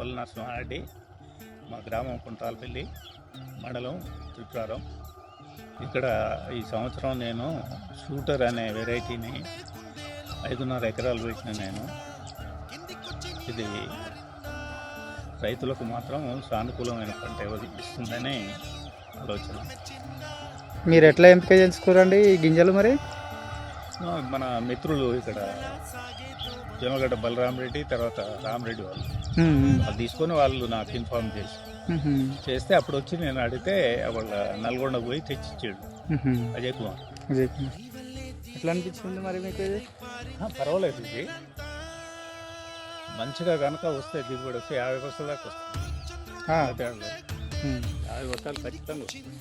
పల్లి నరసింహారెడ్డి, మా గ్రామం కుంటాలపల్లి, మండలం త్రిపురారం. ఇక్కడ ఈ సంవత్సరం నేను షూటర్ అనే వెరైటీని 5.5 ఎకరాలు పెట్టిన నేను. ఇది రైతులకు మాత్రం సానుకూలమైన పంట ఇస్తుందని ఆలోచన. మీరు ఎట్లా ఎంపిక చేసుకోరండి ఈ గింజలు మరి? మన మిత్రులు ఇక్కడ జొన్నగడ్డ బలరామరెడ్డి, తర్వాత రామరెడ్డి వాళ్ళు తీసుకొని వాళ్ళు నాకు ఇన్ఫార్మ్ చేస్తే అప్పుడు వచ్చి నేను అడిగితే వాళ్ళ నల్గొండ పోయి తెచ్చిచ్చాడు అజయ్ కుమార్. ఎట్లా అనిపించింది మరి మీకు ఇది? పర్వాలేదు, ఇది మంచిగా కనుక వస్తే దిగుబడి వస్తే 50 బస్తాల దాకా వస్తుంది. 50 బస్తాలు ఖచ్చితంగా వస్తుంది.